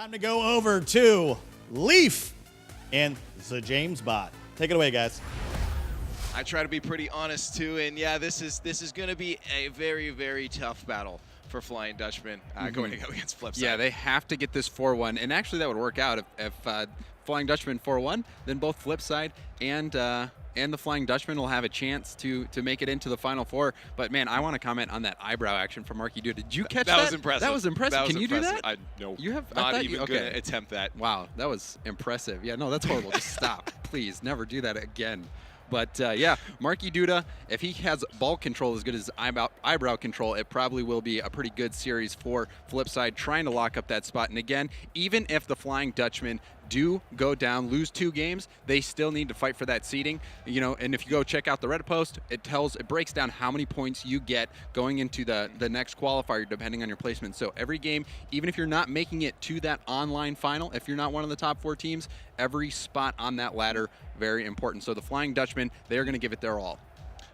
Time to go over to Leaf and the James bot. Take it away, guys. I try to be pretty honest too, and yeah, this is going to be a very, very tough battle for Flying Dutchmen going to go against FlipSid. Yeah, they have to get this 4-1, and actually that would work out if Flying Dutchmen 4-1, then both FlipSid and the Flying Dutchman will have a chance to make it into the Final Four. But man, I want to comment on that eyebrow action from Marky Duda. Did you catch that? That was impressive. That was impressive. Can you do that? No. You have not even going to attempt that. Wow, that was impressive. Yeah, no, that's horrible. Just stop, please. Never do that again. But yeah, Marky Duda, if he has ball control as good as eyebrow control, it probably will be a pretty good series for FlipSid trying to lock up that spot. And again, even if the Flying Dutchmen do go down, lose 2 games, they still need to fight for that seeding. You know, and if you go check out the Reddit post, it breaks down how many points you get going into the next qualifier depending on your placement. So every game, even if you're not making it to that online final, if you're not one of the top 4 teams, every spot on that ladder, very important. So the Flying Dutchmen, they're going to give it their all.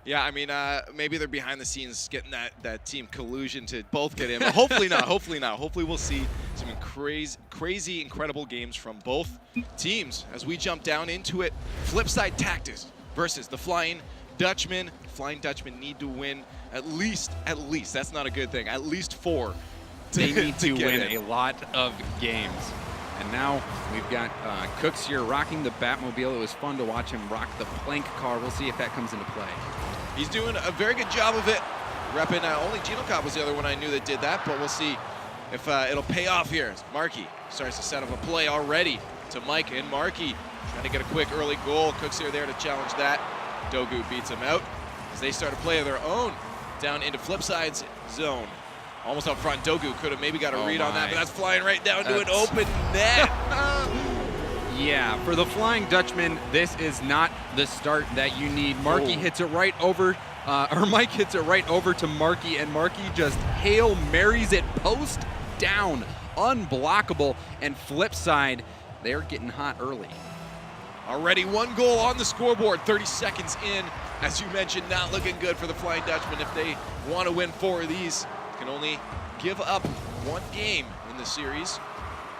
Yeah, I mean, maybe they're behind the scenes getting that team collusion to both get in, but hopefully not. Hopefully not. Hopefully we'll see some crazy, incredible games from both teams as we jump down into it. FlipSid Tactics versus the Flying Dutchmen. Flying Dutchmen need to win at least, that's not a good thing, at least 4. They need to win a lot of games. And now we've got Cooks here rocking the Batmobile. It was fun to watch him rock the plank car. We'll see if that comes into play. He's doing a very good job of it. Repping, only Genocop was the other one I knew that did that, but we'll see if it'll pay off here. Marky starts to set up a play already to Mike and Marky. Trying to get a quick early goal. Cooks here there to challenge that. Dogu beats him out as they start to play of their own down into FlipSid's zone. Almost up front, Dogu could have maybe got a read on that, but that's flying right down to an open net. Yeah, for the Flying Dutchman, this is not the start that you need. Marky hits it right over, or Mike hits it right over to Marky, and Marky just Hail Marys it post down, unblockable, and FlipSid, they're getting hot early. Already 1 goal on the scoreboard, 30 seconds in. As you mentioned, not looking good for the Flying Dutchman if they want to win 4 of these. Can only give up 1 game in the series.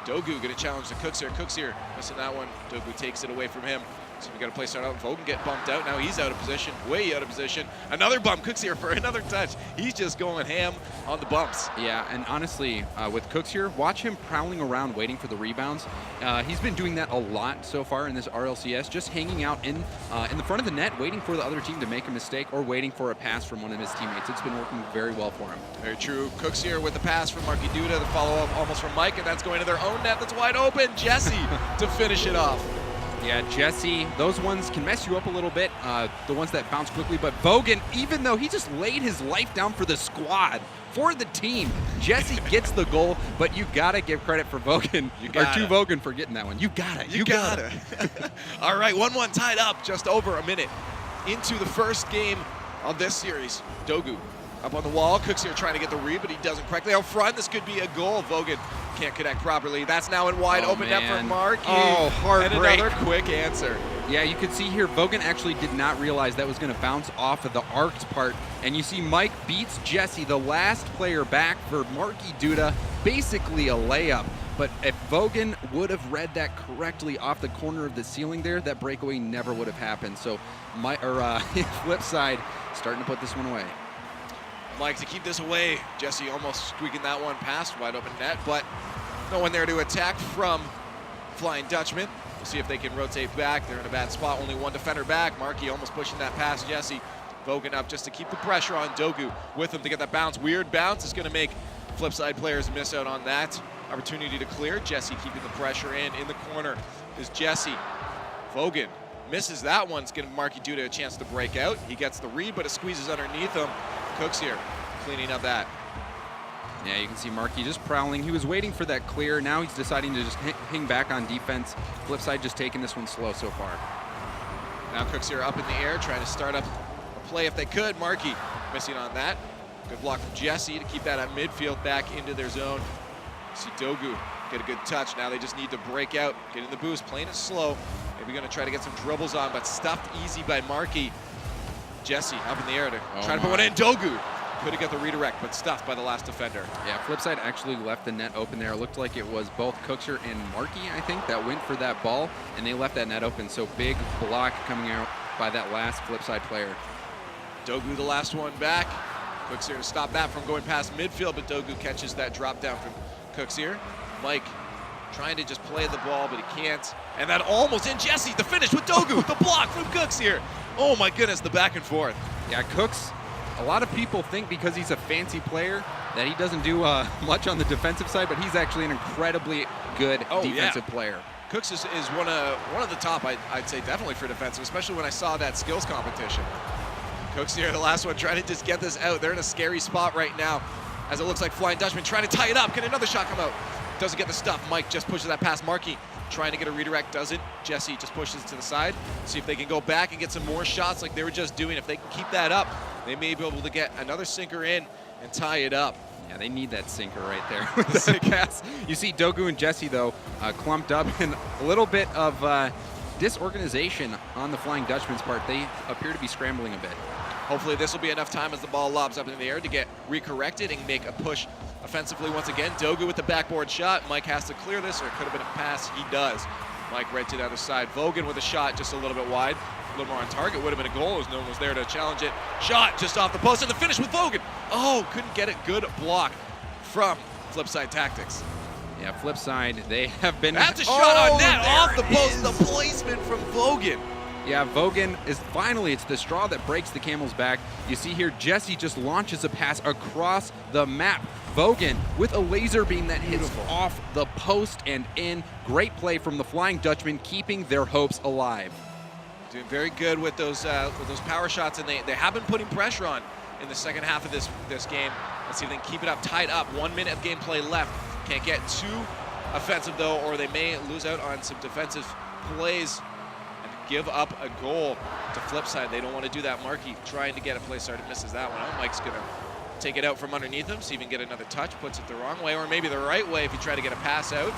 Dogu going to challenge the Cooks here. Cooks here missing that one. Dogu takes it away from him. So we got to play start out. Vogan get bumped out. Now he's out of position, way out of position. Another bump. Cooks here for another touch. He's just going ham on the bumps. Yeah, and honestly, with Cooks here, watch him prowling around waiting for the rebounds. He's been doing that a lot so far in this RLCS, just hanging out in the front of the net, waiting for the other team to make a mistake or waiting for a pass from one of his teammates. It's been working very well for him. Very true. Cooks here with the pass from Marky Duda, the follow-up almost from Mike, and that's going to their own net that's wide open. Jesse to finish it off. Yeah, Jesse, those ones can mess you up a little bit, the ones that bounce quickly, but Vogan, even though he just laid his life down for the squad, for the team, Jesse gets the goal, but you gotta give credit for Vogan, or to Vogan for getting that one. You gotta. All right, 1-1 tied up, just over a minute into the first game of this series. Dogu up on the wall. Cooks here trying to get the read, but he doesn't correctly. Out front, this could be a goal. Vogan can't connect properly. That's now in wide open net for Marky. Oh, heartbreak. And another quick answer. Yeah, you can see here, Vogan actually did not realize that was going to bounce off of the arced part. And you see Mike beats Jesse, the last player back for Marky Duda, basically a layup. But if Vogan would have read that correctly off the corner of the ceiling there, that breakaway never would have happened. So FlipSid starting to put this one away. Mike to keep this away. Jesse almost squeaking that one past wide open net, but no one there to attack from Flying Dutchman. We'll see if they can rotate back. They're in a bad spot, only 1 defender back. Marky almost pushing that past Jesse. Vogan up just to keep the pressure on Dogu with him to get that bounce. Weird bounce is going to make FlipSid players miss out on that opportunity to clear. Jesse keeping the pressure in the corner is Jesse. Vogan misses that one. It's giving Marky Duda a chance to break out. He gets the read, but it squeezes underneath him. Cooks here cleaning up that. Yeah, you can see Marky just prowling. He was waiting for that clear. Now he's deciding to just hang back on defense. FlipSid just taking this one slow so far. Now Cooks here up in the air, trying to start up a play if they could. Marky missing on that. Good block from Jesse to keep that at midfield back into their zone. See Dogu get a good touch. Now they just need to break out, get in the boost, playing it slow. Maybe going to try to get some dribbles on, but stuffed easy by Marky. Jesse up in the air to try to put one in. Dogu Could have got the redirect, but stuffed by the last defender. Yeah, FlipSid actually left the net open there. It looked like it was both Cookser and Markey, I think, that went for that ball, and they left that net open. So big block coming out by that last FlipSid player. Dogu the last one back. Cooksier to stop that from going past midfield, but Dogu catches that drop down from Cooksier. Mike trying to just play the ball, but he can't. And that almost in. Jesse, the finish with Dogu, the block from Cooksier. Oh my goodness, the back and forth. Yeah, Cooks, a lot of people think because he's a fancy player that he doesn't do much on the defensive side, but he's actually an incredibly good defensive player. Cooks is one of the top, I'd say, definitely for defensive, especially when I saw that skills competition. Cooks here, the last one, trying to just get this out. They're in a scary spot right now, as it looks like Flying Dutchman trying to tie it up. Can another shot come out? Doesn't get the stuff. Mike just pushes that past Markey, trying to get a redirect, doesn't. Jesse just pushes it to the side. See if they can go back and get some more shots like they were just doing. If they can keep that up, they may be able to get another sinker in and tie it up. Yeah, they need that sinker right there with that pass. You see Dogu and Jesse, though, clumped up, and a little bit of disorganization on the Flying Dutchman's part. They appear to be scrambling a bit. Hopefully this will be enough time as the ball lobs up in the air to get recorrected and make a push offensively once again. Dogu with the backboard shot. Mike has to clear this, or it could have been a pass. He does. Mike right to the other side. Vogan with a shot just a little bit wide. A little more on target. Would have been a goal as no one was there to challenge it. Shot just off the post, and the finish with Vogan. Oh, couldn't get it. Good block from FlipSid Tactics. Yeah, FlipSid, they have been... That's a shot on net off the post. The placement from Vogan. Yeah, Vogan is finally, it's the straw that breaks the camel's back. You see here, Jesse just launches a pass across the map. Vogan with a laser beam that hits off the post and in. Great play from the Flying Dutchman, keeping their hopes alive. Doing very good with those power shots, and they have been putting pressure on in the second half of this game. Let's see if they can keep it up, tied up. 1 minute of gameplay left. Can't get too offensive though, or they may lose out on some defensive plays and give up a goal to FlipSid. They don't want to do that. Markey trying to get a play started, misses that one. Oh, Mike's gonna take it out from underneath him, see if he can get another touch, puts it the wrong way, or maybe the right way if you try to get a pass out.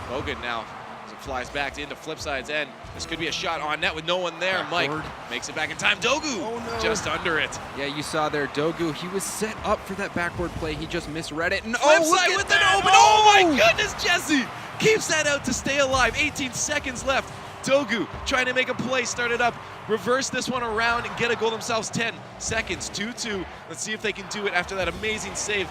Bogan now, as it flies back into FlipSid's end. This could be a shot on net with no one there. Mike makes it back in time. Dogu just under it. Yeah, you saw there, Dogu, he was set up for that backward play. He just misread it. And FlipSid with an open. Oh my goodness, Jesse keeps that out to stay alive. 18 seconds left. Dogu trying to make a play, start it up, reverse this one around and get a goal themselves. 10 seconds, 2-2. Let's see if they can do it after that amazing save.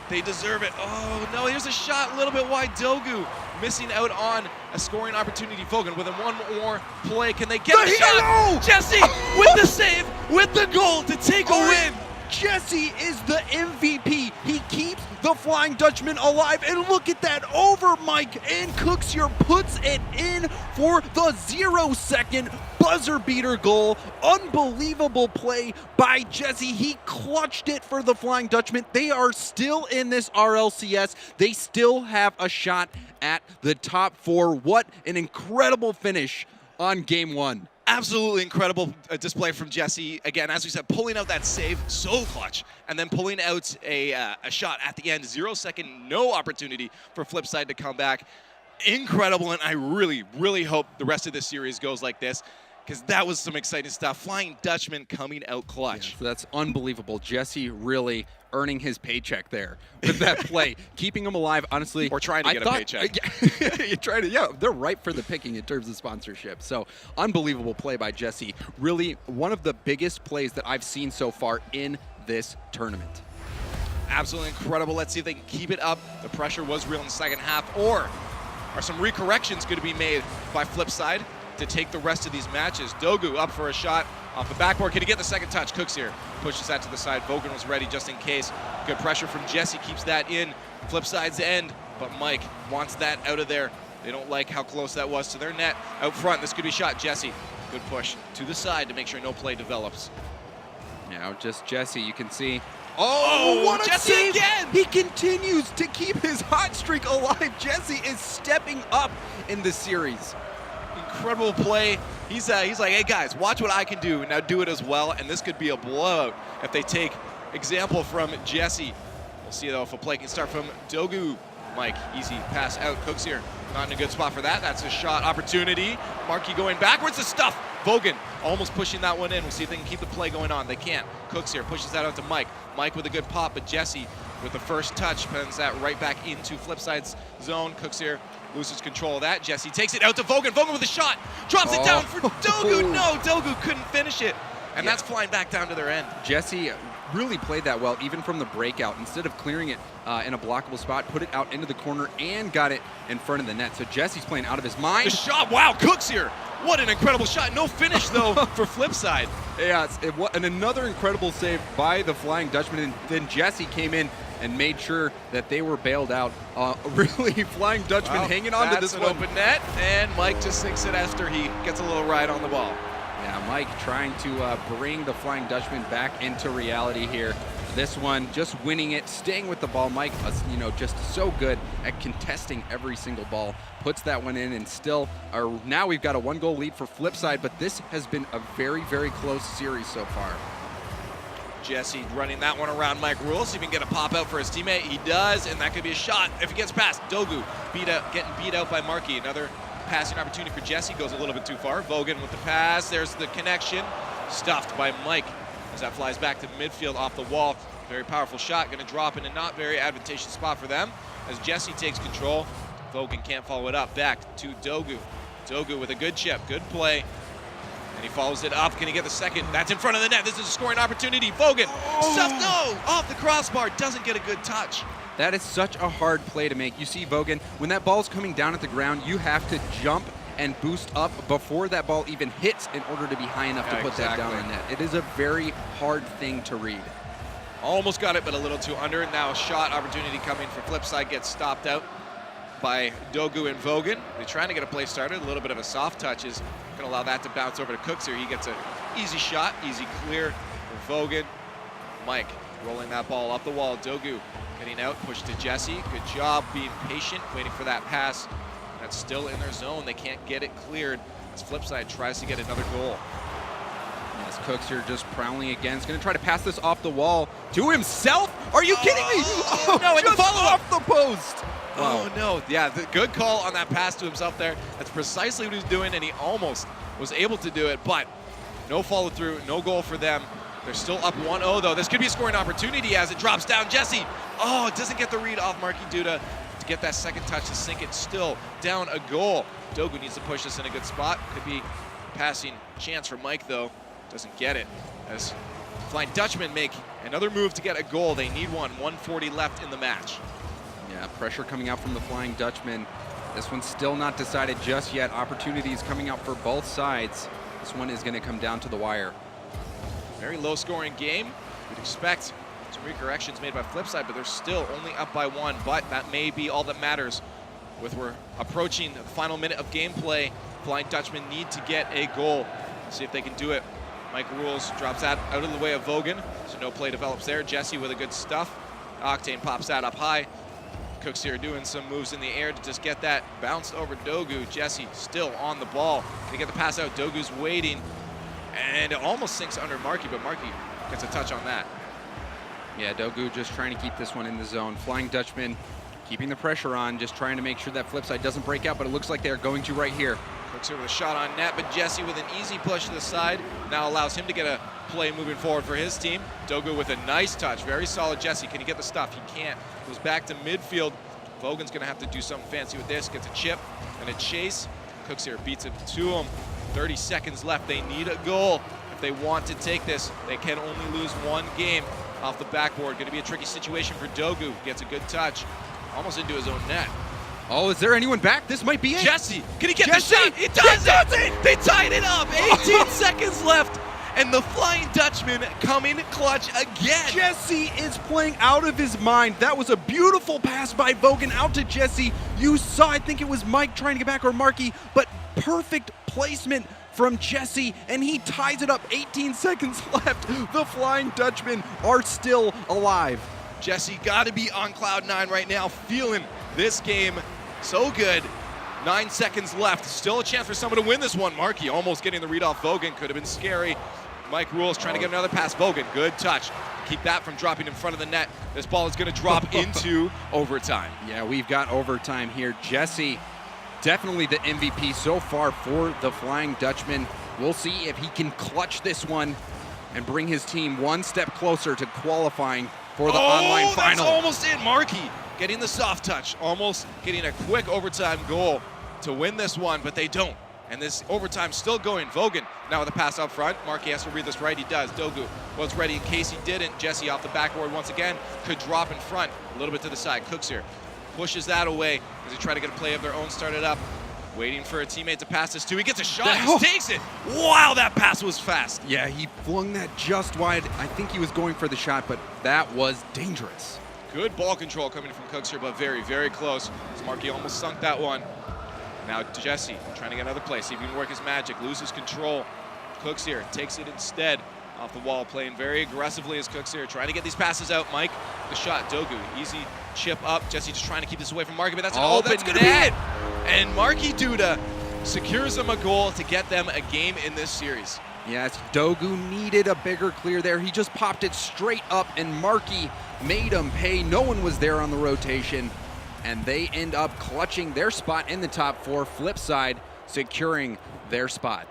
They deserve it. Oh no, here's a shot a little bit wide. Dogu missing out on a scoring opportunity. Vogan with one more play. Can they get a shot? Jesse with the save, with the goal to take a win. Jesse is the MVP. He keeps the Flying Dutchman alive. And look at that over Mike. And Cooksier puts it in for the 0-second buzzer beater goal. Unbelievable play by Jesse. He clutched it for the Flying Dutchman. They are still in this RLCS. They still have a shot at the top 4. What an incredible finish on game 1. Absolutely incredible display from Jesse. Again, as we said, pulling out that save, so clutch, and then pulling out a shot at the end. 0-second, no opportunity for FlipSid to come back. Incredible, and I really, really hope the rest of this series goes like this, because that was some exciting stuff. Flying Dutchman coming out clutch. Yeah, so that's unbelievable. Jesse really earning his paycheck there with that play, keeping him alive, honestly. Or trying to get a paycheck. Yeah, they're ripe for the picking in terms of sponsorship. So unbelievable play by Jesse. Really one of the biggest plays that I've seen so far in this tournament. Absolutely incredible. Let's see if they can keep it up. The pressure was real in the second half. Or are some recorrections going to be made by FlipSid to take the rest of these matches? Dogu up for a shot off the backboard. Can he get the second touch? Cooksier pushes that to the side. Vogan was ready just in case. Good pressure from Jesse, keeps that in FlipSid's end, but Mike wants that out of there. They don't like how close that was to their net. Out front, this could be shot. Jesse, good push to the side to make sure no play develops. Now just Jesse, you can see. Oh, what a Jesse save again! He continues to keep his hot streak alive. Jesse is stepping up in this series. Incredible play. He's like, hey guys, watch what I can do. Now do it as well. And this could be a blowout if they take example from Jesse. We'll see though if a play can start from Dogu. Mike, easy pass out. Cooksier not in a good spot for that. That's a shot opportunity. Markey going backwards. The stuff Vogan almost pushing that one in. We'll see if they can keep the play going on. They can't. Cooks here pushes that out to Mike. Mike with a good pop, but Jesse with the first touch pens that right back into FlipSide's zone. Cooks here loses control of that. Jesse takes it out to Vogan. Vogan with a shot. Drops it down for Dogu. No, Dogu couldn't finish it. And that's flying back down to their end. Jesse really played that well, even from the breakout. Instead of clearing it in a blockable spot, put it out into the corner and got it in front of the net. So Jesse's playing out of his mind. The shot, wow, Cooks here. What an incredible shot. No finish, though, for FlipSide. Yeah, and another incredible save by the Flying Dutchman. And then Jesse came in and made sure that they were bailed out. Really, Flying Dutchman hanging on to this one. That's an open net, and Mike just sinks it after he gets a little ride on the ball. Yeah, Mike trying to bring the Flying Dutchman back into reality here. This one, just winning it, staying with the ball. Mike, just so good at contesting every single ball. Puts that one in, and still, now we've got a 1-goal lead for FlipSide, but this has been a very, very close series so far. Jesse running that one around Mike Rules. See if he can get a pop out for his teammate. He does, and that could be a shot if he gets past. Dogu getting beat out by Markey. Another passing opportunity for Jesse, goes a little bit too far. Vogan with the pass, there's the connection. Stuffed by Mike as that flies back to midfield off the wall. Very powerful shot, gonna drop in a not very advantageous spot for them as Jesse takes control. Vogan can't follow it up, back to Dogu. Dogu with a good chip, good play. And he follows it up, can he get the second? That's in front of the net, this is a scoring opportunity. Vogan, stuffed, no, off the crossbar, doesn't get a good touch. That is such a hard play to make. You see Vogan, when that ball's coming down at the ground, you have to jump and boost up before that ball even hits in order to be high enough to put that down on net. It is a very hard thing to read. Almost got it, but a little too under. Now a shot opportunity coming for FlipSide, gets stopped out by Dogu and Vogan. They're trying to get a play started. A little bit of a soft touch is going to allow that to bounce over to Cooks here. He gets an easy shot, easy clear for Vogan. Mike rolling that ball up the wall. Dogu getting out, push to Jesse. Good job being patient, waiting for that pass. That's still in their zone. They can't get it cleared as FlipSide tries to get another goal. Yes, Cooks here just prowling again. He's going to try to pass this off the wall to himself. Are you kidding me? Oh, no, just off the post. Wow. Oh, no. Yeah, the good call on that pass to himself there. That's precisely what he was doing, and he almost was able to do it, but no follow through, no goal for them. They're still up 1-0, though. This could be a scoring opportunity as it drops down. Jesse, oh, it doesn't get the read off Markey Duda to get that second touch to sink it. Still down a goal. Dogu needs to push this in a good spot. Could be a passing chance for Mike, though. Doesn't get it. As Flying Dutchmen make another move to get a goal. They need one. 1:40 left in the match. Yeah, pressure coming out from the Flying Dutchman. This one's still not decided just yet. Opportunities coming out for both sides. This one is going to come down to the wire. Very low-scoring game. You'd expect some recorrections made by FlipSide, but they're still only up by 1. But that may be all that matters. We're approaching the final minute of gameplay. Flying Dutchmen need to get a goal. See if they can do it. Mike Rules drops that out of the way of Vogan, so no play develops there. Jesse with a good stuff. Octane pops that up high. Cooks here doing some moves in the air to just get that bounced over Dogu. Jesse still on the ball. Can he get the pass out? Dogu's waiting, and it almost sinks under Markey, but Markey gets a touch on that. Yeah, Dogu just trying to keep this one in the zone. Flying Dutchman keeping the pressure on, just trying to make sure that FlipSide doesn't break out, but it looks like they're going to right here. Cooks here with a shot on net, but Jesse with an easy push to the side now allows him to get a play moving forward for his team. Dogu with a nice touch, very solid Jesse. Can he get the stuff? He can't. Goes back to midfield. Vogan's gonna have to do something fancy with this. Gets a chip and a chase. Cooks here beats it to him. 30 seconds left. They need a goal if they want to take this. They can only lose one game off the backboard. Gonna be a tricky situation for Dogu. Gets a good touch, almost into his own net. Oh, is there anyone back? This might be it. Jesse, can he get the shot? He does it! They tied it up. 18 seconds left, and the Flying Dutchman coming clutch again. Jesse is playing out of his mind. That was a beautiful pass by Vogan out to Jesse. You saw, I think it was Mike trying to get back, or Markey, but perfect placement from Jesse, and he ties it up. 18 seconds left. The Flying Dutchmen are still alive. Jesse got to be on cloud 9 right now, feeling this game so good. 9 seconds left. Still a chance for someone to win this one. Markey almost getting the read off Vogan. Could have been scary. Mike Rules trying to get another pass. Vogan, good touch. Keep that from dropping in front of the net. This ball is going to drop into overtime. Yeah, we've got overtime here. Jesse, definitely the MVP so far for the Flying Dutchman. We'll see if he can clutch this one and bring his team one step closer to qualifying for the online final. That's almost it. Markey getting the soft touch, almost getting a quick overtime goal to win this one, but they don't. And this overtime still going. Vogan now with a pass up front. Markey has to read this right. He does. Dogu was ready in case he didn't. Jesse off the backboard once again. Could drop in front a little bit to the side. Cooks here pushes that away as he tried to get a play of their own started up. Waiting for a teammate to pass this to. He gets a shot. He just takes it. Wow, that pass was fast. Yeah, he flung that just wide. I think he was going for the shot, but that was dangerous. Good ball control coming from Cooks here, but very, very close. So Markey almost sunk that one. Now Jesse trying to get another play, see if he can work his magic, loses control. Cooks here takes it instead off the wall, playing very aggressively as Cooks here, trying to get these passes out. Mike, the shot, Dogu, easy chip up. Jesse just trying to keep this away from Markey, but that's an open that's gonna net. be it. And Markey Duda secures them a goal to get them a game in this series. Yes, Dogu needed a bigger clear there. He just popped it straight up, and Markey made him pay. No one was there on the rotation, and they end up clutching their spot in the top four. FlipSid securing their spot.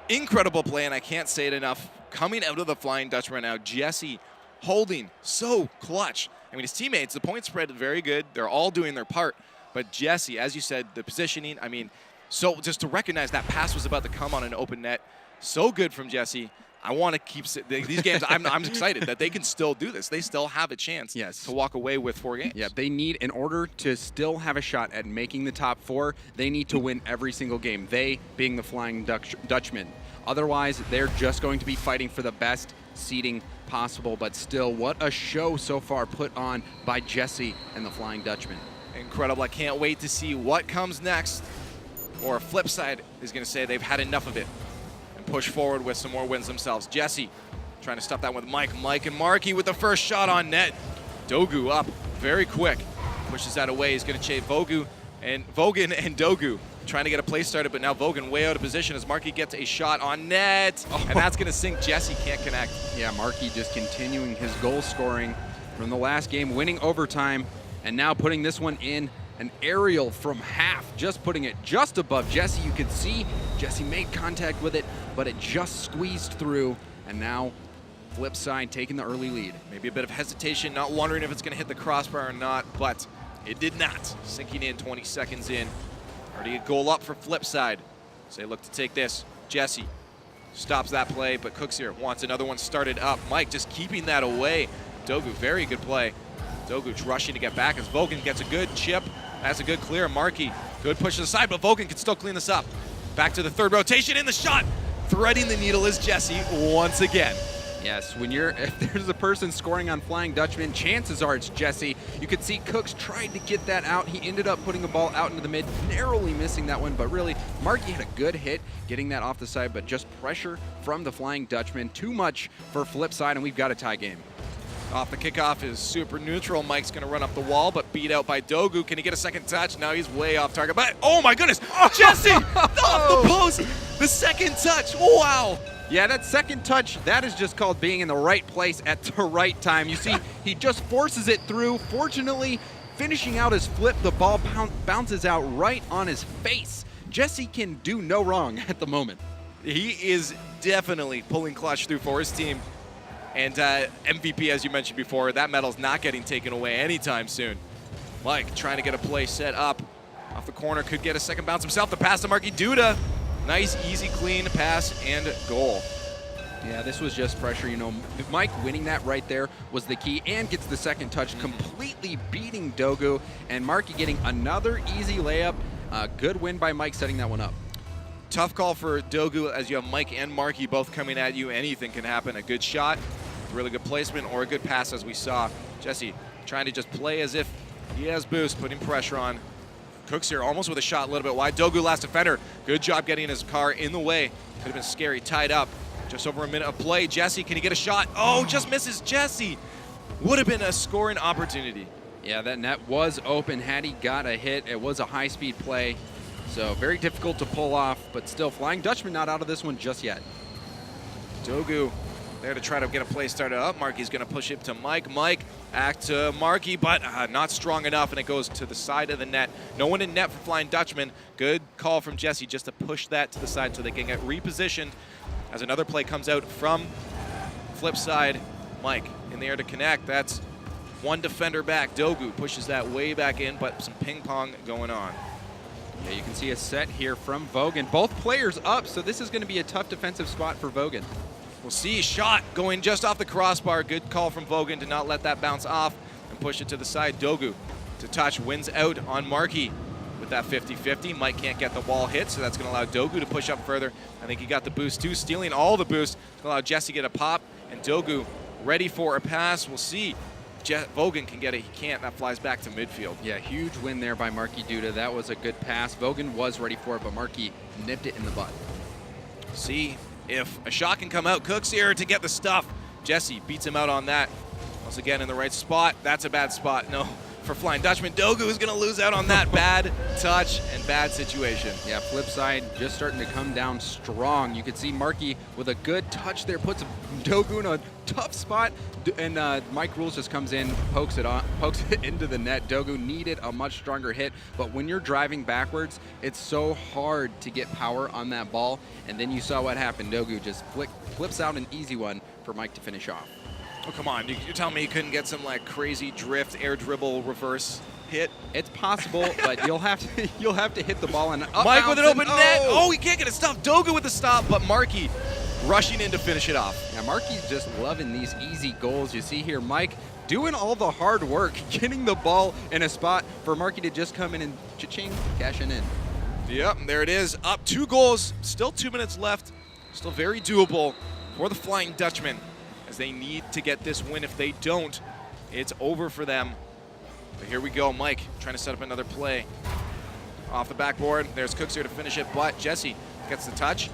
Incredible play, and I can't say it enough. Coming out of the Flying Dutchman now, Jesse holding so clutch. I mean, his teammates, the point spread is very good. They're all doing their part. But Jesse, as you said, the positioning, I mean, so just to recognize that pass was about to come on an open net, so good from Jesse. I want to keep these games. I'm excited that they can still do this. They still have a chance to walk away with 4 games. Yeah, they need, in order to still have a shot at making the top 4, they need to win every single game. They being the Flying Dutchmen. Otherwise, they're just going to be fighting for the best seeding possible. But still, what a show so far put on by Jesse and the Flying Dutchmen. Incredible. I can't wait to see what comes next. Or FlipSid is going to say they've had enough of it and push forward with some more wins themselves. Jesse trying to stop that with Mike. Mike and Markey with the first shot on net. Dogu up very quick. Pushes that away. He's going to chase Vogan and Dogu trying to get a play started, but now Vogan way out of position as Markey gets a shot on net. And that's going to sink. Jesse can't connect. Yeah, Markey just continuing his goal scoring from the last game, winning overtime, and now putting this one in. An aerial from half, just putting it just above Jesse. You could see Jesse made contact with it, but it just squeezed through, and now FlipSid taking the early lead. Maybe a bit of hesitation, not wondering if it's going to hit the crossbar or not, but it did not. Sinking in 20 seconds in. Already a goal up for FlipSid. So they look to take this. Jesse stops that play, but Cooks here wants another one started up. Mike just keeping that away. Dogu, very good play. Dogu rushing to get back as Vogan gets a good chip. That's a good clear. Markey, good push to the side, but Vogan can still clean this up. Back to the third rotation in the shot. Threading the needle is Jesse once again. Yes, if there's a person scoring on Flying Dutchman, chances are it's Jesse. You could see Cooks tried to get that out. He ended up putting a ball out into the mid, narrowly missing that one, but really, Markey had a good hit getting that off the side, but just pressure from the Flying Dutchman. Too much for FlipSid, and we've got a tie game. Off the kickoff is super neutral. Mike's going to run up the wall, but beat out by Dogu. Can he get a second touch? Now he's way off target. But, oh my goodness, Jesse off the post. The second touch, wow. Yeah, that second touch, that is just called being in the right place at the right time. You see, he just forces it through. Fortunately, finishing out his flip, the ball bounces out right on his face. Jesse can do no wrong at the moment. He is definitely pulling clutch through for his team. And MVP, as you mentioned before, that medal's not getting taken away anytime soon. Mike trying to get a play set up. Off the corner, could get a second bounce himself. The pass to Markey Duda. Nice, easy, clean pass and goal. Yeah, this was just pressure. You know, Mike winning that right there was the key, and gets the second touch, completely beating Dogu. And Markey getting another easy layup. Good win by Mike setting that one up. Tough call for Dogu as you have Mike and Markey both coming at you. Anything can happen. A good shot, really good placement, or a good pass as we saw. Jesse trying to just play as if he has boost, putting pressure on. Cooks here almost with a shot a little bit wide. Dogu last defender. Good job getting his car in the way. Could have been scary, tied up. Just over a minute of play. Jesse, can he get a shot? Oh, just misses Jesse. Would have been a scoring opportunity. Yeah, that net was open. Had he got a hit, it was a high-speed play. So very difficult to pull off, but still Flying Dutchman not out of this one just yet. Dogu there to try to get a play started up. Markey's going to push it to Mike. Mike back to Markey, but not strong enough, and it goes to the side of the net. No one in net for Flying Dutchman. Good call from Jesse just to push that to the side so they can get repositioned as another play comes out from flip side. Mike in the air to connect. That's one defender back. Dogu pushes that way back in, but some ping pong going on. Yeah, you can see a set here from Vogan. Both players up, so this is going to be a tough defensive spot for Vogan. We'll see. Shot going just off the crossbar. Good call from Vogan to not let that bounce off and push it to the side. Dogu to touch, wins out on Markey with that 50-50. Mike can't get the ball hit, so that's going to allow Dogu to push up further. I think he got the boost too, stealing all the boost. It's going to allow Jesse to get a pop, and Dogu ready for a pass. We'll see. Vogan can get it. He can't. That flies back to midfield. Yeah, huge win there by Markey Duda. That was a good pass. Vogan was ready for it, but Markey nipped it in the butt. See if a shot can come out. Cook's here to get the stuff. Jesse beats him out on that. Once again in the right spot. That's a bad spot. No, for Flying Dutchman. Dogu is going to lose out on that bad touch and bad situation. Yeah, flip side just starting to come down strong. You could see Markey with a good touch there, puts Dogu in a tough spot, and Mike Rules just comes in, pokes it into the net. Dogu needed a much stronger hit, but when you're driving backwards, it's so hard to get power on that ball, and then you saw what happened. Dogu just flips out an easy one for Mike to finish off. Oh, come on. You're telling me you couldn't get some like crazy drift, air dribble, reverse hit? It's possible, but you'll have to hit the ball and up. Mike with an open net. Oh, he can't get it stopped. Dogu with the stop, but Markey rushing in to finish it off. Yeah, Markey's just loving these easy goals. You see here, Mike doing all the hard work, getting the ball in a spot for Markey to just come in and cha-ching, cashing in. Yep, there it is. Up 2 goals. Still 2 minutes left. Still very doable for the Flying Dutchman, as they need to get this win. If they don't, it's over for them. But here we go. Mike trying to set up another play. Off the backboard. There's Cooks here to finish it, but Jesse gets the touch.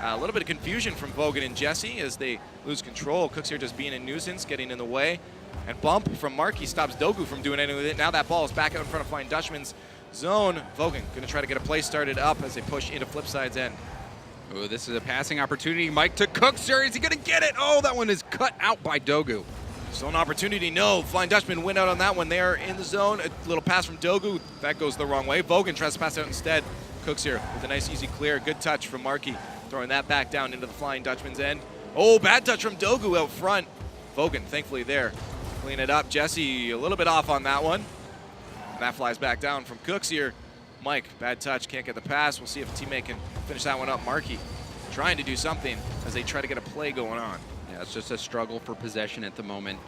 A little bit of confusion from Vogan and Jesse as they lose control. Cooks here just being a nuisance, getting in the way. And bump from Markey stops Dogu from doing anything with it. Now that ball is back out in front of Flying Dutchman's zone. Vogan going to try to get a play started up as they push into Flipside's end. Oh, this is a passing opportunity. Mike to Cooks here. Is he going to get it? Oh, that one is cut out by Dogu. Still an opportunity. No, Flying Dutchman win out on that one. They are in the zone. A little pass from Dogu. That goes the wrong way. Vogan tries to pass out instead. Cooks here with a nice easy clear. Good touch from Markey. Throwing that back down into the Flying Dutchman's end. Oh, bad touch from Dogu out front. Vogan, thankfully there. Clean it up. Jesse a little bit off on that one. That flies back down from Cooks here. Mike, bad touch, can't get the pass. We'll see if a teammate can finish that one up. Markey trying to do something as they try to get a play going on. Yeah, it's just a struggle for possession at the moment.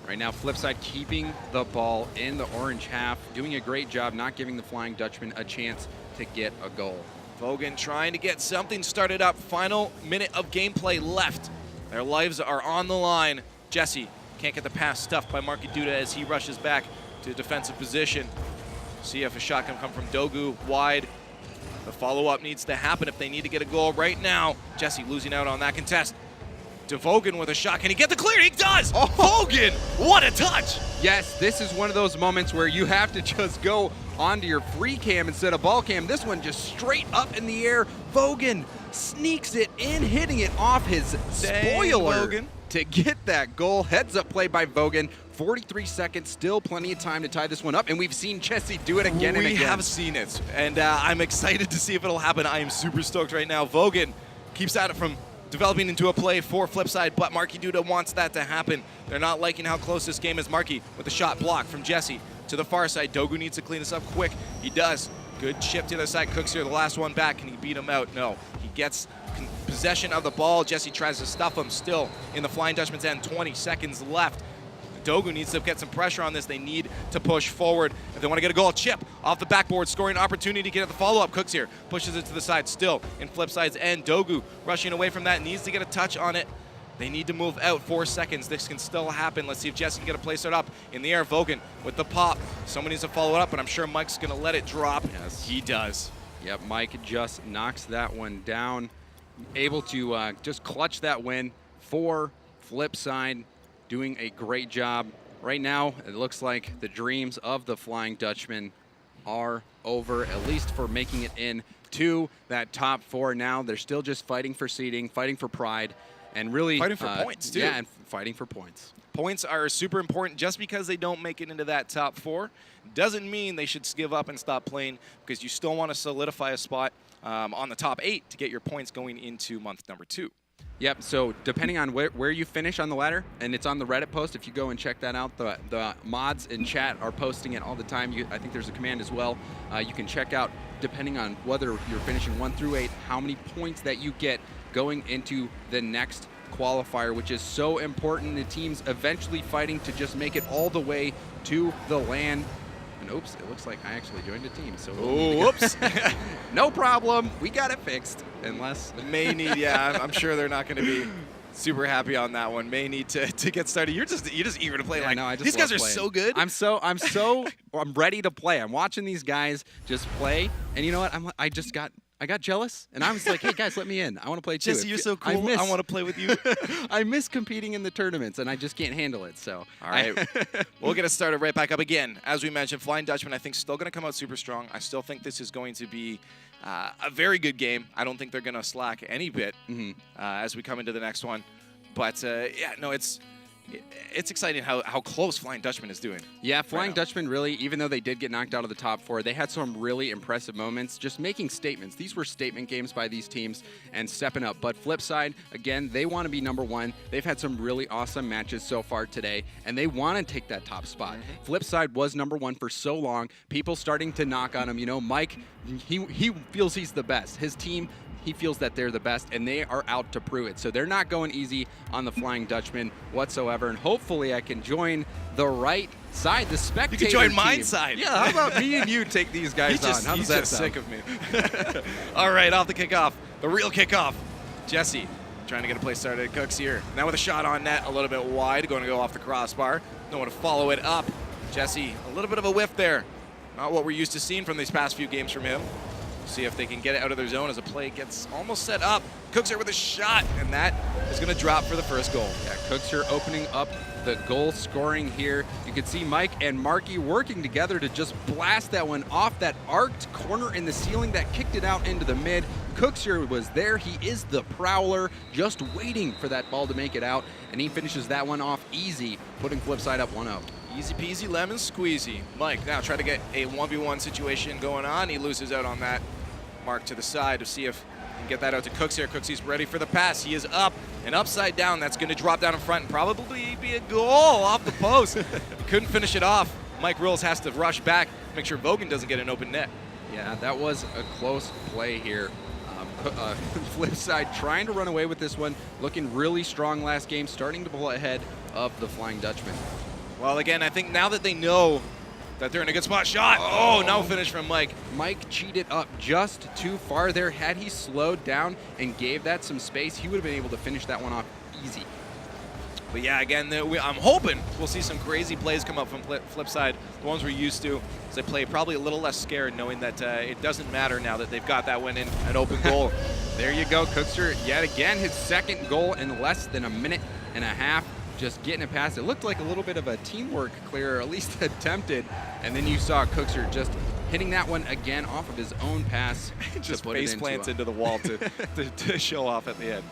Right now, Flipside keeping the ball in the orange half, doing a great job not giving the Flying Dutchman a chance to get a goal. Vogan trying to get something started up. Final minute of gameplay left. Their lives are on the line. Jesse can't get the pass, stuffed by Markey Duda as he rushes back to a defensive position. See if a shot can come from Dogu wide. The follow-up needs to happen if they need to get a goal right now. Jesse losing out on that contest. To Vogan with a shot. Can he get the clear? He does! Oh, Vogan! What a touch! Yes, this is one of those moments where you have to just go onto your free cam instead of ball cam. This one just straight up in the air. Vogan sneaks it in, hitting it off his spoiler Vogan. To get that goal. Heads up play by Vogan. 43 seconds, still plenty of time to tie this one up, and we've seen Jesse do it again and again. We have seen it, and I'm excited to see if it'll happen. I am super stoked right now. Vogan keeps at it from developing into a play for Flipside, but Markey Duda wants that to happen. They're not liking how close this game is. Markey with a shot blocked from Jesse to the far side. Dogu needs to clean this up quick. He does. Good chip to the other side. Cooks here, the last one back. Can he beat him out? No. He gets possession of the ball. Jesse tries to stuff him still in the Flying Dutchman's end. 20 seconds left. Dogu needs to get some pressure on this. They need to push forward if they want to get a goal. Chip off the backboard, scoring opportunity to get at the follow-up. Cooks here, pushes it to the side, still in Flipside's end. Dogu rushing away from that, needs to get a touch on it. They need to move out. 4 seconds. This can still happen. Let's see if Jesse can get a play start up in the air. Vogan with the pop. Someone needs to follow it up, but I'm sure Mike's going to let it drop. Yes. He does. Yep, Mike just knocks that one down. Able to just clutch that win for Flipside. Doing a great job. Right now, it looks like the dreams of the Flying Dutchman are over, at least for making it in to that top 4 now. They're still just fighting for seeding, fighting for pride, and really fighting for points, too. Yeah, and fighting for points. Points are super important. Just because they don't make it into that top 4 doesn't mean they should give up and stop playing, because you still want to solidify a spot on the top 8 to get your points going into month number 2. Yep, so depending on where you finish on the ladder, and it's on the Reddit post, if you go and check that out, the mods in chat are posting it all the time. I think there's a command as well. You can check out, depending on whether you're finishing 1 through 8, how many points that you get going into the next qualifier, which is so important. The team's eventually fighting to just make it all the way to the LAN. And oops, it looks like I actually joined a team. So whoops. No problem. We got it fixed. Unless may need, yeah, I'm sure they're not going to be super happy on that one. May need to get started. You're just eager to play. Yeah, like, no, I just these guys are playing. so good. I'm ready to play. I'm watching these guys just play, and you know what? I got jealous, and I was like, hey guys, let me in. I want to play too. Jesse, you're so cool. I want to play with you. I miss competing in the tournaments, and I just can't handle it. So all right, we'll get us started right back up again. As we mentioned, Flying Dutchman, I think, still going to come out super strong. I still think this is going to be a very good game. I don't think they're going to slack any bit as we come into the next one. But yeah, no, it's exciting how close Flying Dutchman is doing. Yeah, Flying Dutchman really, even though they did get knocked out of the top 4, they had some really impressive moments, just making statements. These were statement games by these teams and stepping up. But FlipSid, again, they want to be number 1. They've had some really awesome matches so far today, and they want to take that top spot. FlipSid was number 1 for so long. People starting to knock on him. You know, Mike, he feels he's the best. His team, he feels that they're the best, and they are out to prove it. So they're not going easy on the Flying Dutchman whatsoever, and hopefully I can join the right side, the spectator You can join team. mine side. Yeah, how about me and you take these guys on? How does that sound? Sick of me. All right, off the kickoff, the real kickoff. Jesse trying to get a play started. Cooks here. Now with a shot on net, a little bit wide, going to go off the crossbar. Don't want to follow it up. Jesse, a little bit of a whiff there. Not what we're used to seeing from these past few games from him. See if they can get it out of their zone as a play gets almost set up. Cooksier with a shot, and that is going to drop for the first goal. Yeah, Cooksier opening up the goal scoring here. You can see Mike and Marky working together to just blast that one off that arced corner in the ceiling that kicked it out into the mid. Cooksier was there. He is the prowler, just waiting for that ball to make it out, and he finishes that one off easy, putting FlipSid up 1-0. Easy peasy lemon squeezy. Mike now try to get a 1v1 situation going on. He loses out on that. Mark to the side to see if he can get that out to Cooksier. Cooksier's ready for the pass. He is up and upside down. That's going to drop down in front and probably be a goal off the post. Couldn't finish it off. Mike Rills has to rush back, make sure Vogan doesn't get an open net. Yeah, that was a close play here. FlipSid trying to run away with this one, looking really strong last game, starting to pull ahead of the Flying Dutchman. Well, again, I think now that they know that they're in a good spot, shot. Oh, no finish from Mike. Mike cheated up just too far there. Had he slowed down and gave that some space, he would have been able to finish that one off easy. But yeah, again, I'm hoping we'll see some crazy plays come up from FlipSid, the ones we're used to, as they play probably a little less scared, knowing that it doesn't matter now that they've got that one in an open goal. There you go, Cooksier, yet again, his second goal in less than a minute and a half. Just getting it past. It looked like a little bit of a teamwork clear, or at least attempted. And then you saw Cooksier just hitting that one again off of his own pass. Just face plants into the wall to show off at the end.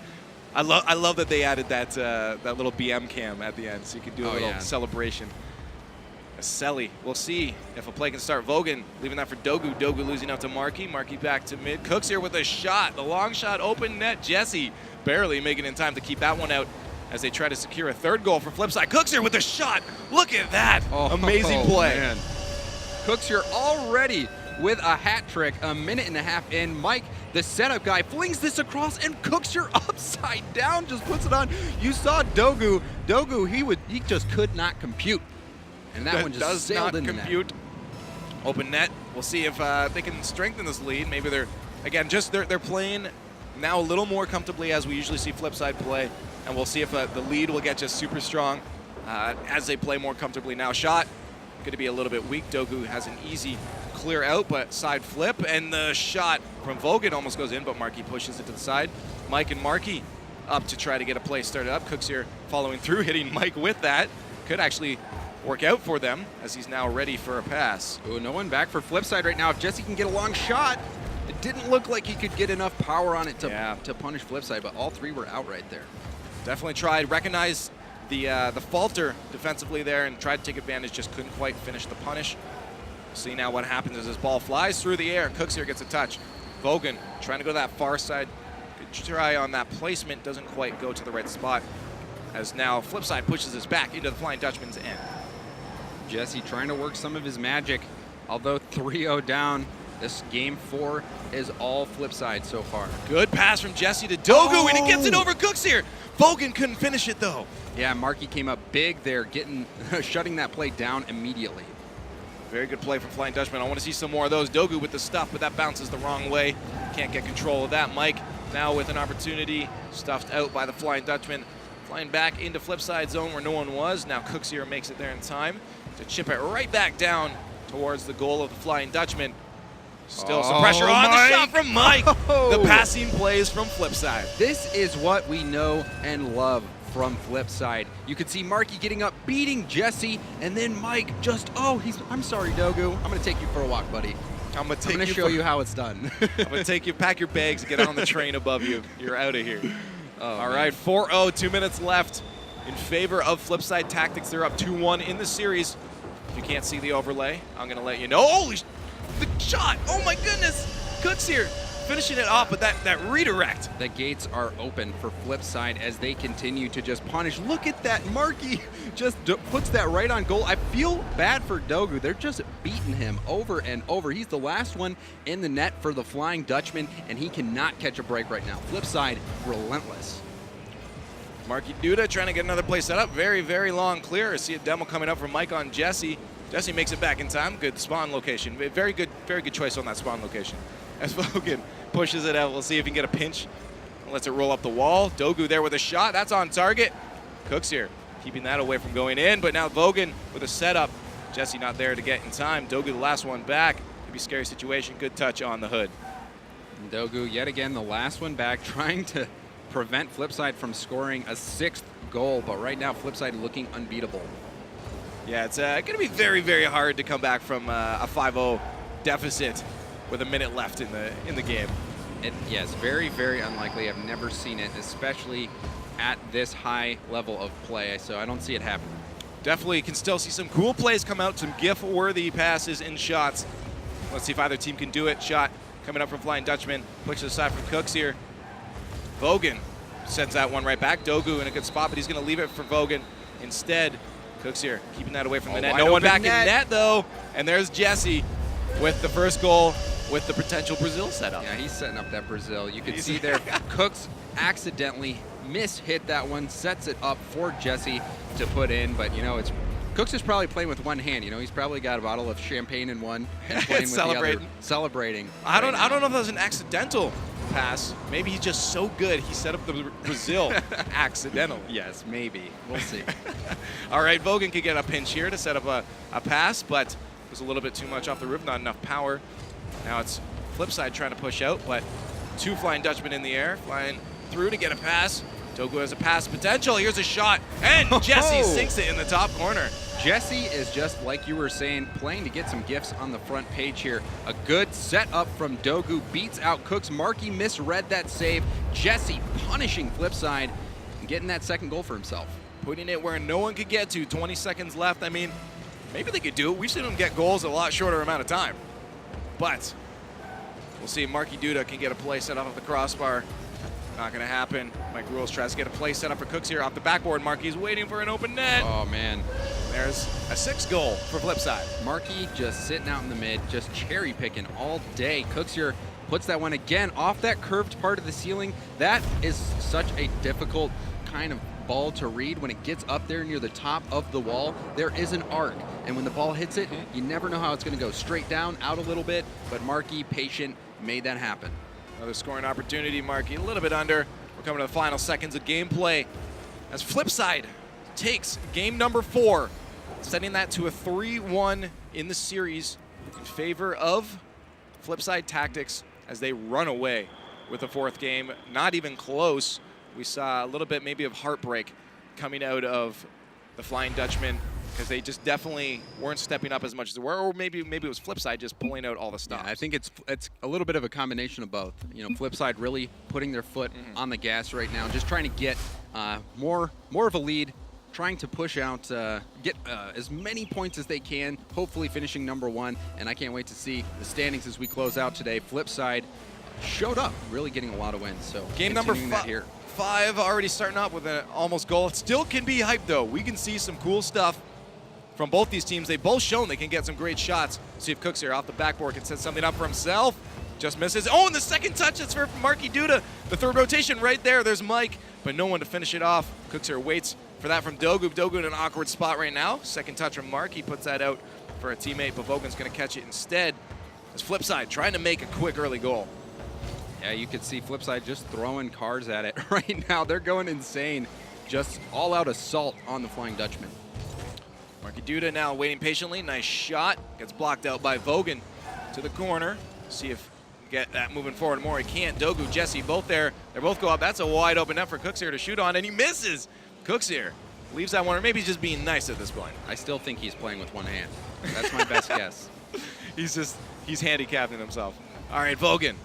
I love that they added that little BM cam at the end, so you can do a little celebration. A Selly. We'll see if a play can start. Vogan leaving that for Dogu. Dogu losing out to Marky. Marky back to mid. Cooksier with a shot. The long shot, open net. Jesse barely making it in time to keep that one out, as they try to secure a third goal for FlipSid. Cooksier with a shot. Look at that. Amazing play. Man. Cooksier already with a hat trick, a minute and a half in. Mike, the setup guy, flings this across, and Cooksier upside down just puts it on. You saw Dogu. Dogu, he just could not compute. And that one just sailed in the net. Open net. We'll see if they can strengthen this lead. Maybe they're playing now a little more comfortably, as we usually see FlipSid play. And we'll see if the lead will get just super strong as they play more comfortably now. Shot going to be a little bit weak. Dogu has an easy clear out, but side flip. And the shot from Vogan almost goes in, but Marky pushes it to the side. Mike and Marky up to try to get a play started up. Cooksier following through, hitting Mike with that. Could actually work out for them, as he's now ready for a pass. Oh, no one back for FlipSid right now. If Jesse can get a long shot, it didn't look like he could get enough power on it to punish FlipSid, but all three were out right there. Definitely tried, recognized the falter defensively there and tried to take advantage, just couldn't quite finish the punish. See now what happens as this ball flies through the air. Cooks here gets a touch. Vogan trying to go to that far side. Good try on that placement, doesn't quite go to the right spot. As now FlipSid pushes us back into the Flying Dutchman's end. Jesse trying to work some of his magic. Although 3-0 down, this game 4 is all FlipSid so far. Good pass from Jesse to Dogu, and he gets it over Cooks here. Vogan couldn't finish it though. Yeah, Marky came up big there, shutting that play down immediately. Very good play from Flying Dutchman. I want to see some more of those. Dogu with the stuff, but that bounces the wrong way. Can't get control of that. Mike now with an opportunity, stuffed out by the Flying Dutchman. Flying back into FlipSid zone where no one was. Now Cooks here makes it there in time to chip it right back down towards the goal of the Flying Dutchman. Still some pressure on the shot from Mike. The passing plays from FlipSid. This is what we know and love from FlipSid. You could see Marky getting up, beating Jesse, and then Mike just, I'm sorry, Dogu. I'm going to take you for a walk, buddy. I'm going to show you how it's done. I'm going to take you, pack your bags, and get on the train above you. You're out of here. All right, 4-0, 2 minutes left in favor of FlipSid Tactics. They're up 2-1 in the series. If you can't see the overlay, I'm going to let you know. Holy, the shot. Oh, my goodness. Cooks here finishing it off, but that redirect. The gates are open for FlipSid as they continue to just punish. Look at that. Marky just puts that right on goal. I feel bad for Dogu. They're just beating him over and over. He's the last one in the net for the Flying Dutchman, and he cannot catch a break right now. FlipSid relentless. Marky Duda trying to get another play set up. Very, very long clear. I see a demo coming up from Mike on Jesse. Jesse makes it back in time. Good spawn location. Very good choice on that spawn location. As Vogan pushes it out, we'll see if he can get a pinch. Lets it roll up the wall. Dogu there with a shot. That's on target. Cooks here, keeping that away from going in. But now Vogan with a setup. Jesse not there to get in time. Dogu the last one back. Could be a scary situation. Good touch on the hood. And Dogu yet again the last one back, trying to prevent FlipSid from scoring a 6th goal. But right now FlipSid looking unbeatable. Yeah, it's going to be very, very hard to come back from a 5-0 deficit with a minute left in the game. Yes, very, very unlikely. I've never seen it, especially at this high level of play, so I don't see it happening. Definitely can still see some cool plays come out, some GIF-worthy passes and shots. Let's see if either team can do it. Shot coming up from Flying Dutchman. Pushes aside from Cooks here. Vogan sends that one right back. Dogu in a good spot, but he's going to leave it for Vogan instead. Cooks here, keeping that away from the net. No one back in net, though. And there's Jesse with the first goal with the potential Brazil setup. Yeah, he's setting up that Brazil. You can see there, Cooks accidentally hit that one, sets it up for Jesse to put in. But, you know, Cooks is probably playing with one hand. You know, he's probably got a bottle of champagne in one and playing with the other. Celebrating. I don't know if that was an accidental pass. Maybe he's just so good he set up the Brazil accidentally. Yes, maybe. We'll see. All right, Vogan could get a pinch here to set up a pass, but it was a little bit too much off the roof, not enough power. Now it's FlipSid trying to push out, but 2 Flying Dutchmen in the air, flying through to get a pass. Dogu has a pass potential. Here's a shot, and Jesse sinks it in the top corner. Jesse is just like you were saying, playing to get some gifts on the front page here. A good setup from Dogu beats out Cooks. Marky misread that save. Jesse punishing FlipSid and getting that second goal for himself. Putting it where no one could get to. 20 seconds left. I mean, maybe they could do it. We've seen them get goals a lot shorter amount of time. But we'll see if Marky Duda can get a play set up off the crossbar. Not going to happen. Mike Rules tries to get a play set up for Cooks here off the backboard. Marky's waiting for an open net. Oh, man. There's a 6th goal for FlipSid. Marky just sitting out in the mid, just cherry picking all day. Cooks here puts that one again off that curved part of the ceiling. That is such a difficult kind of ball to read. When it gets up there near the top of the wall, there is an arc. And when the ball hits it, you never know how it's going to go. Straight down, out a little bit. But Marky, patient, made that happen. Another scoring opportunity. Marky a little bit under. We're coming to the final seconds of gameplay as FlipSid takes game number 4, setting that to a 3-1 in the series in favor of FlipSid Tactics as they run away with the 4th game. Not even close. We saw a little bit maybe of heartbreak coming out of the Flying Dutchman because they just definitely weren't stepping up as much as they were, or maybe it was FlipSid just pulling out all the stops. Yeah, I think it's a little bit of a combination of both. You know, FlipSid really putting their foot on the gas right now, just trying to get more of a lead, trying to push out, get as many points as they can, hopefully finishing #1. And I can't wait to see the standings as we close out today. FlipSid showed up, really getting a lot of wins. So game number here. 5 already starting up with an almost goal. It still can be hyped though. We can see some cool stuff from both these teams. They've both shown they can get some great shots. See if Cooks here off the backboard can set something up for himself. Just misses. Oh, and the second touch is for Marky Duda. The third rotation right there. There's Mike, but no one to finish it off. Cooks here waits for that from Dogu. Dogu in an awkward spot right now. Second touch from Mark. He puts that out for a teammate, but Vogan's going to catch it instead. As FlipSid trying to make a quick early goal. Yeah, you could see FlipSid just throwing cars at it right now. They're going insane. Just all-out assault on the Flying Dutchman. Marky Duda now waiting patiently. Nice shot. Gets blocked out by Vogan to the corner. See if get that moving forward more. He can't. Dogu, Jesse, both there. They both go up. That's a wide open net for Cooks here to shoot on, and he misses. Cooks here leaves that one, or maybe he's just being nice at this point. I still think he's playing with one hand. That's my best guess. He's handicapping himself. All right, Vogan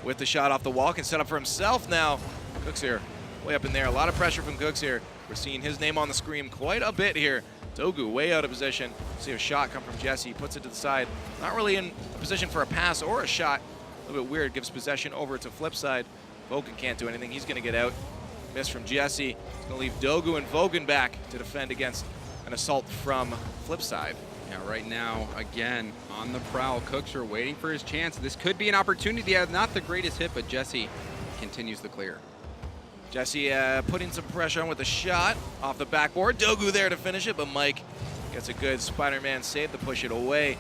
with the shot off the wall can set up for himself now. Cooks here way up in there. A lot of pressure from Cooks here. We're seeing his name on the screen quite a bit here. Dogu way out of position. See a shot come from Jesse. He puts it to the side. Not really in a position for a pass or a shot. A little bit weird. Gives possession over to FlipSid. Vogan can't do anything. He's going to get out. Miss from Jesse. He's going to leave Dogu and Vogan back to defend against an assault from FlipSid. Yeah, right now, again, on the prowl. Cooks are waiting for his chance. This could be an opportunity. Not the greatest hit, but Jesse continues the clear. Jesse putting some pressure on with a shot off the backboard. Dogu there to finish it, but Mike gets a good Spider-Man save to push it away.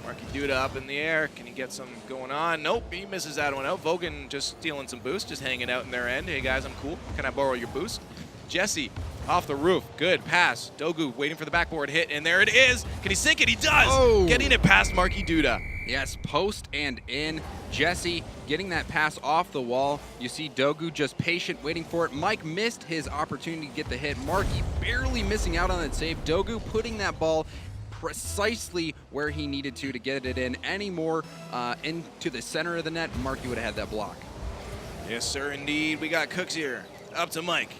Marky Duda up in the air. Can he get some going on? Nope, he misses that one out. Vogan just stealing some boost, just hanging out in their end. Hey guys, I'm cool. Can I borrow your boost? Jesse off the roof. Good pass. Dogu waiting for the backboard hit, and there it is. Can he sink it? He does. Oh. Getting it past Marky Duda. Yes, post and in. Jesse getting that pass off the wall. You see Dogu just patient, waiting for it. Mike missed his opportunity to get the hit. Marky barely missing out on that save. Dogu putting that ball precisely where he needed to get it in. Any more into the center of the net, Marky would have had that block. Yes, sir, indeed. We got Cooks here. Up to Mike.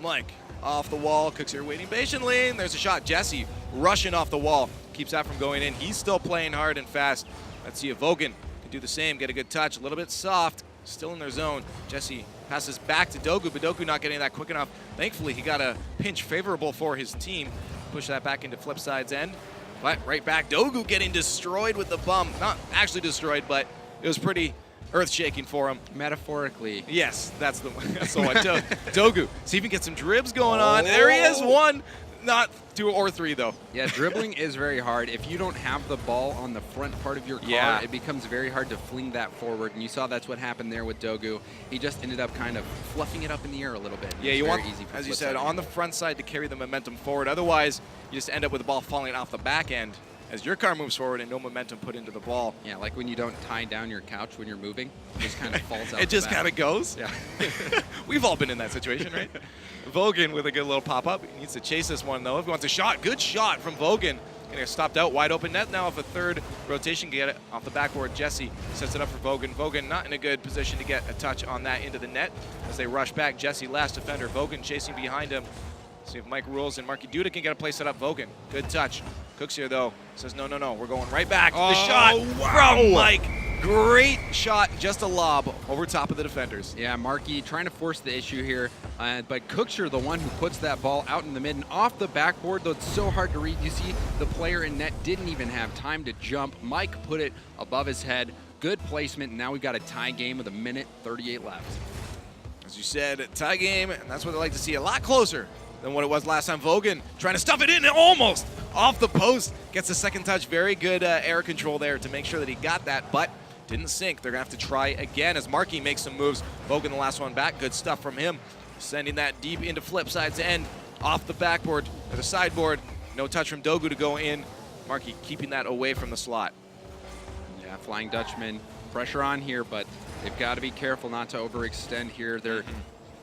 Mike off the wall. Cooks here waiting patiently. And there's a shot. Jesse rushing off the wall. Keeps that from going in. He's still playing hard and fast. Let's see if Vogan can do the same. Get a good touch. A little bit soft. Still in their zone. Jesse passes back to Dogu, but Dogu not getting that quick enough. Thankfully, he got a pinch favorable for his team. Push that back into FlipSid's end. But right back, Dogu getting destroyed with the bum. Not actually destroyed, but it was pretty earth-shaking for him. Metaphorically. Yes, that's the one. Dogu. See if he can get some dribs going on. There he is, one. Not 2 or 3, though. Yeah, dribbling is very hard. If you don't have the ball on the front part of your car, it becomes very hard to fling that forward. And you saw that's what happened there with Dogu. He just ended up kind of fluffing it up in the air a little bit. Yeah, you want, as you said, on the front side to carry the momentum forward. Otherwise, you just end up with the ball falling off the back end as your car moves forward and no momentum put into the ball. Yeah, like when you don't tie down your couch when you're moving. It just kind of falls out. It just kind of goes? Yeah. We've all been in that situation, right? Vogan with a good little pop-up. He needs to chase this one, though. If he wants a shot, good shot from Vogan. Getting stopped out, wide open net now. If a third rotation can get it off the backboard, Jesse sets it up for Vogan. Vogan not in a good position to get a touch on that into the net. As they rush back, Jesse last defender. Vogan chasing behind him. See if Mike rules and Marky Duda can get a play set up. Vogan, good touch. Cooks here, though, says no, we're going right back. The shot from Mike. Great shot, just a lob over top of the defenders. Yeah, Marky trying to force the issue here, but Cookshire the one who puts that ball out in the mid and off the backboard, though it's so hard to read. You see the player in net didn't even have time to jump. Mike put it above his head. Good placement, and now we've got a tie game with 1:38 left. As you said, tie game, and that's what they like to see, a lot closer than what it was last time. Vogan trying to stuff it in, almost off the post. Gets a second touch. Very good air control there to make sure that he got that, but didn't sink. They're going to have to try again as Marky makes some moves. Vogan the last one back. Good stuff from him. Sending that deep into FlipSid's end. Off the backboard or the sideboard. No touch from Dogu to go in. Marky keeping that away from the slot. Yeah, Flying Dutchman. Pressure on here, but they've got to be careful not to overextend here. They're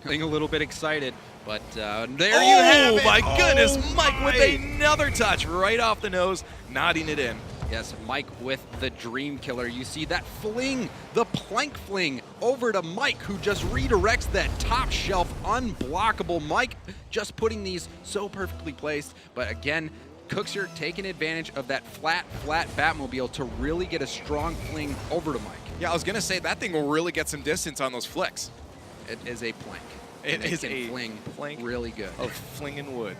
Getting a little bit excited, but there you have it. Oh my goodness, Mike with another touch right off the nose, nodding it in. Yes, Mike with the dream killer. You see that fling, the plank fling over to Mike, who just redirects that top shelf, unblockable. Mike just putting these so perfectly placed, but again, Cooksier taking advantage of that flat Batmobile to really get a strong fling over to Mike. Yeah, I was gonna say that thing will really get some distance on those flicks. It is a plank. It is can a fling plank really good. of flinging wood.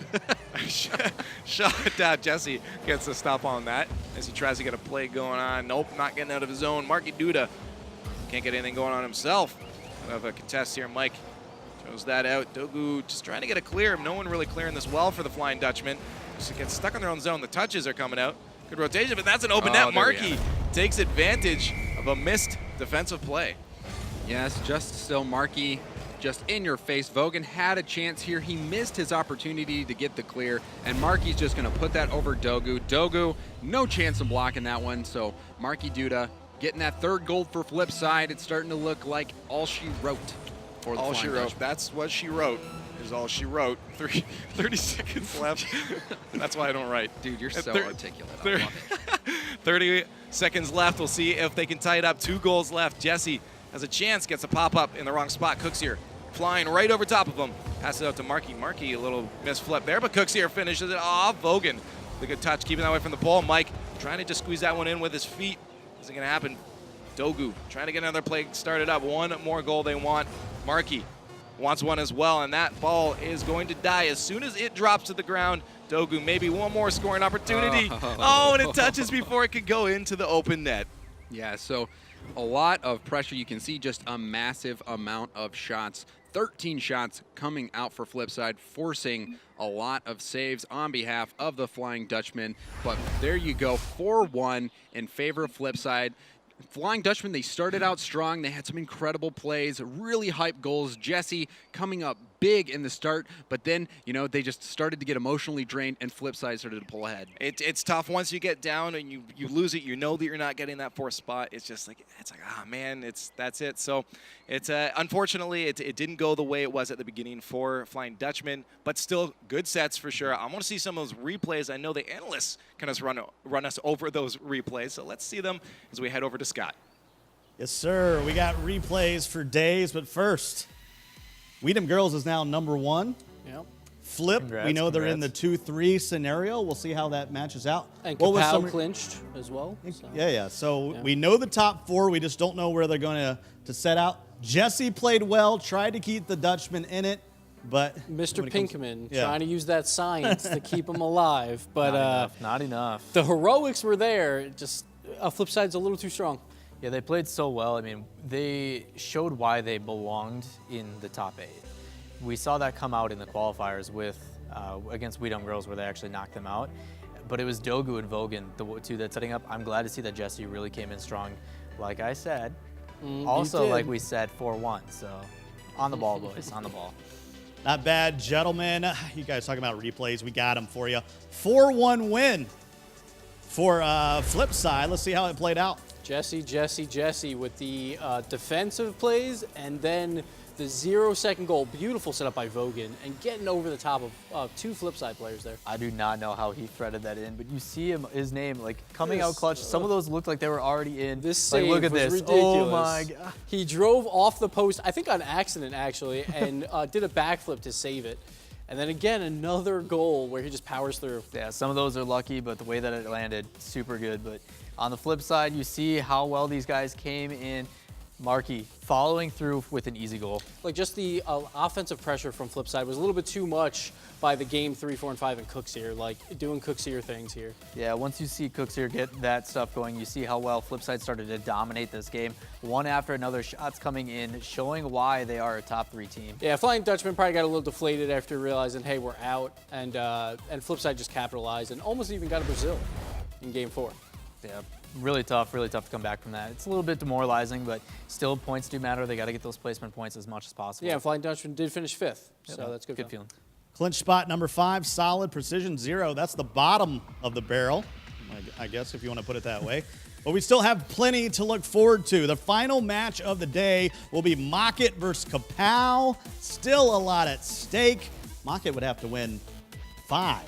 Shot down. Jesse gets a stop on that as he tries to get a play going on. Nope, not getting out of his zone. Marky Duda can't get anything going on himself. We have a contest here. Mike throws that out. Dogu just trying to get a clear. No one really clearing this well for the Flying Dutchman. Just gets stuck on their own zone. The touches are coming out. Good rotation, but that's an open net. Marky takes advantage of a missed defensive play. Yes, just still Marky. Just in your face. Vogan had a chance here. He missed his opportunity to get the clear, and Marky's just going to put that over Dogu. Dogu, no chance of blocking that one, so Marky Duda getting that third gold for FlipSid. It's starting to look like all she wrote for the All she wrote. Dutchman. That's what she wrote. Is all she wrote. 30 seconds left. That's why I don't write. Dude, you're so articulate. I Thir- love it. 30 seconds left. We'll see if they can tie it up. 2 goals left. Jesse has a chance. Gets a pop-up in the wrong spot. Cooksier flying right over top of him. Pass it out to Marky. Marky, a little misflip there, but Cooksier finishes it off. Vogan, the good touch, keeping that away from the pole. Mike trying to just squeeze that one in with his feet. Isn't going to happen. Dogu trying to get another play started up. One more goal they want. Marky wants one as well, and that ball is going to die as soon as it drops to the ground. Dogu, maybe one more scoring opportunity. Oh, and it touches before it could go into the open net. Yeah, so a lot of pressure. You can see just a massive amount of shots. 13 shots coming out for FlipSid, forcing a lot of saves on behalf of the Flying Dutchman. But there you go, 4-1 in favor of FlipSid. Flying Dutchman, they started out strong. They had some incredible plays, really hype goals. Jesse coming up big in the start, but then, you know, they just started to get emotionally drained, and FlipSid started to pull ahead. It's tough once you get down and you lose it. You know that you're not getting that 4th spot. It's just like, ah, man, that's it. So it's unfortunately it didn't go the way it was at the beginning for Flying Dutchman, but still good sets for sure. I want to see some of those replays. I know the analysts kind of run us over those replays, so let's see them as we head over to Scott. Yes, sir. We got replays for days, but first, Weedham Girls is now #1. Yep. Flip, Congrats, we know they're in congrats. the 2-3 scenario. We'll see how that matches out. And What was Kapow clinched as well. So. Yeah. So Yeah. we know the top 4. We just don't know where they're going to set out. Jesse played well, tried to keep the Dutchman in it, but Mr. when it comes- Pinkman Yeah. trying to use that science to keep him alive. But Not enough. the heroics were there. Just FlipSid's a little too strong. Yeah, they played so well. I mean, they showed why they belonged in the top 8. We saw that come out in the qualifiers with against Weedham Girls, where they actually knocked them out. But it was Dogu and Vogan, the two that's setting up. I'm glad to see that Jesse really came in strong. Like I said, also did. like we said, 4-1. So on the ball, boys, on the ball. Not bad, gentlemen. You guys talking about replays. We got them for you. 4-1 win for FlipSid. Let's see how it played out. Jesse with the defensive plays, and then the 0-second goal. Beautiful setup by Vogan, and getting over the top of 2 FlipSid players there. I do not know how he threaded that in, but you see his name like coming out clutch. Some of those looked like they were already in. This like, save look at was this. ridiculous. Oh my god. He drove off the post, I think on accident actually, and did a backflip to save it. And then again, another goal where he just powers through. Yeah, some of those are lucky, but the way that it landed, super good. But on the flip side, you see how well these guys came in. Marky following through with an easy goal. Like just the offensive pressure from FlipSid was a little bit too much by the game 3, 4, and 5 and Cooksier, like doing Cooksier things here. Yeah, once you see Cooksier get that stuff going, you see how well FlipSid started to dominate this game. One after another, shots coming in, showing why they are a top 3 team. Yeah, Flying Dutchman probably got a little deflated after realizing, hey, we're out, and FlipSid just capitalized and almost even got a Brazil in game 4. Yeah, really tough to come back from that. It's a little bit demoralizing, but still points do matter. They got to get those placement points as much as possible. Yeah, and Flying Dutchman did finish 5th, Yep. so that's good. Good feeling. Clinch spot #5, solid, precision 0. That's the bottom of the barrel, I guess, if you want to put it that way. But we still have plenty to look forward to. The final match of the day will be Mocket versus Kapow. Still a lot at stake. Mocket would have to win 5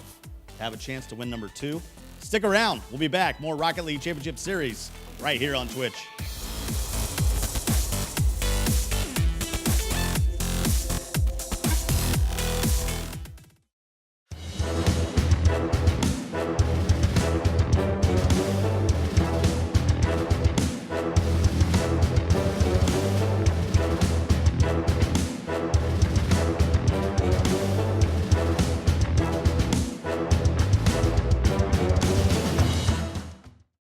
to have a chance to win number 2. Stick around. We'll be back. More Rocket League Championship Series right here on Twitch.